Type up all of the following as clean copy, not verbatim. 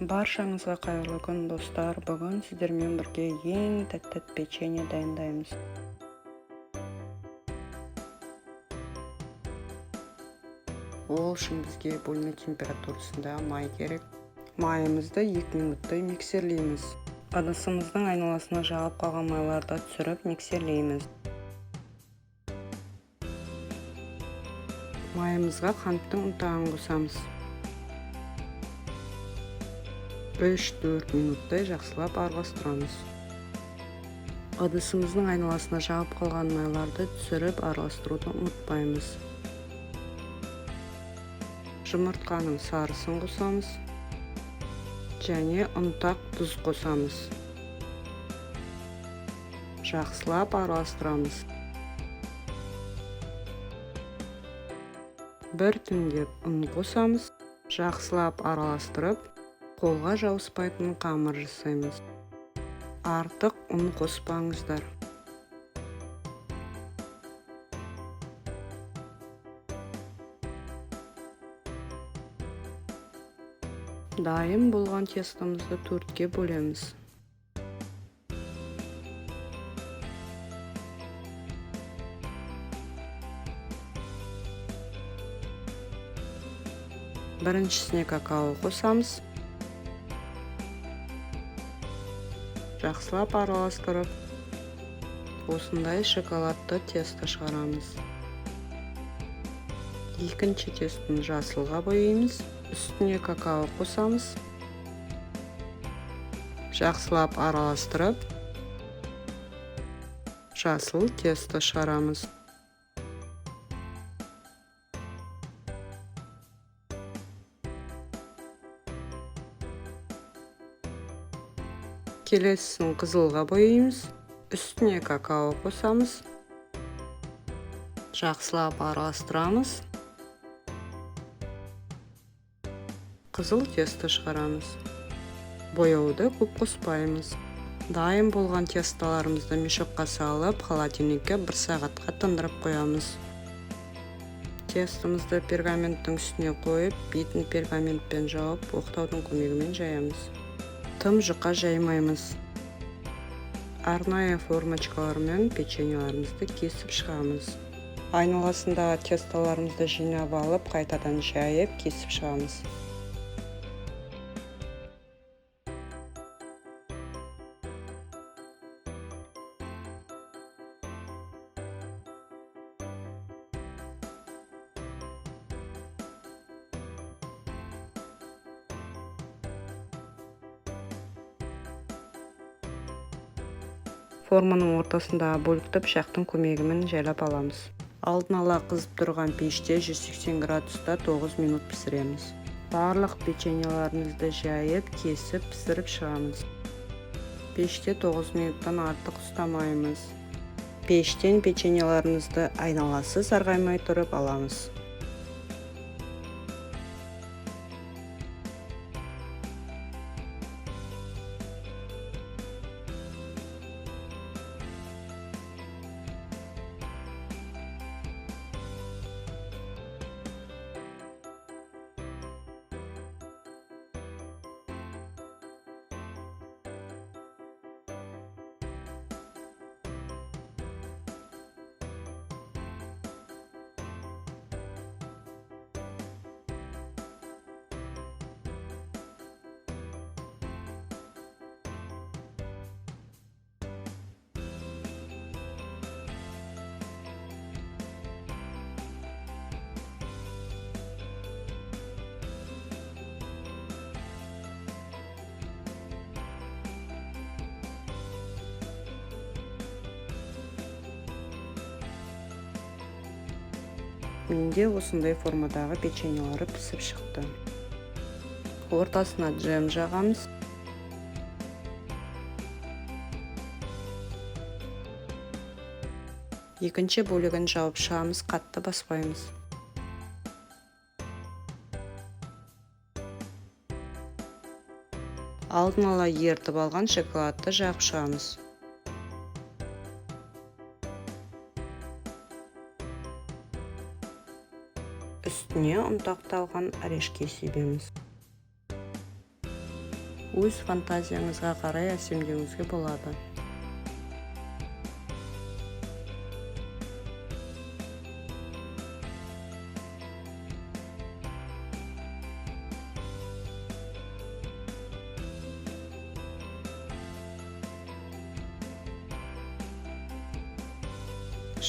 Баршаңызға қайырлы күн, достар. Бүгін сіздермен бірге ең тәтті печенье дайындаймыз. Ол үшін бізге бөлме температурасында май керек. Майымызды 2 минуттай миксерлейміз. Ыдысымыздың айналасына жағып қалған майларды түсіріп миксерлейміз. Майымызға қанттың ұнтағын қосамыз. 3-4 минуттай жақсылап араластырамыз. Ыдысымыздың айналасына жағып қалған майларды түсіріп араластыруды ұмытпаймыз. Жұмыртқаның сарысын қосамыз және ұнтақ тұз қосамыз. Жақсылап араластырамыз. Бір тіндеп ұн қосамыз. Жақсылап араластырып, қолға жауыспайтын қамыр жасаймыз. Артық ұн қоспаңыздар. Дайын болған тестомызды 4-ке бөлеміз. Біріншісіне какао қосамыз. Жақсылап араластырып, осындай шоколадты тесто шығарамыз. Екінші тестін жасылға бояймыз. Үстіне какао қосамыз. Жақсылап араластырып, жасыл тесто шығарамыз. Келесісін қызылға бояймыз. Үстіне какао қосамыз. Жақсылап араластырамыз. Қызыл тесто шығарамыз. Бояуды көп қоспаймыз. Дайын болған тестоларымызды мешокқа салып, холодильникке 1 сағатқа тындырып қоямыз. Тестомызды пергаменттің үстіне қойып, бетін пергаментпен жауып, оқтаудың көмегімен жаямыз. Тым жұқа жаймаймыз. Арнайы формочкалармен печеньеларымызды кесіп шығамыз. Айналасындағы тестоларымызды жинап алып, қайтадан жайып, кесіп шығамыз. Форманың ортасында бөлікті пышақтың көмегімен жайлап аламыз. Алдын ала қызып тұрған пеште 180 градуста 9 минут пісіреміз. Барлық печеньеларымызды жайып, кесіп, пісіріп шығамыз. Пеште 9 минуттан артық ұстамаймыз. Пештен печеньеларымызды айналасы сарғаймай тұрып аламыз. Менде осындай формадағы печеньелары пісіп шықты. Ортасына джем жағамыз. Екінші бөлігін жауып шығамыз, қатты баспаймыз. Алдын ала ертіп алған шоколадты жағып шығамыз. Үстіне ұнтақталған орешке себеміз. өз фантазияңызға қарай әсемдеуіңізге болады.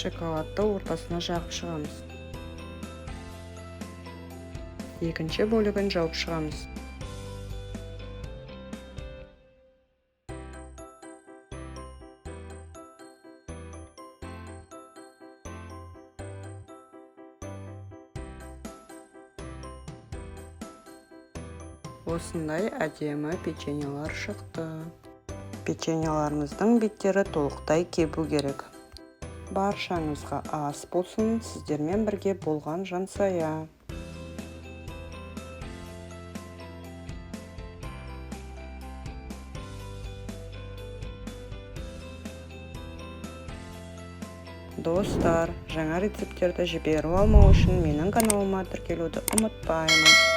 Шоколадты ортасына жағып шығамыз. Екінші бөлігін жауып шығамыз. Осындай әдемі печеньелар шықты. Печеньеларымыздың беттері толықтай кебу керек. Баршаңызға ас болсын, сіздермен бірге болған Жансая. Достар, жаңа рецептерді жіберіп алмау үшін менің каналыма тіркелуді ұмытпаймын.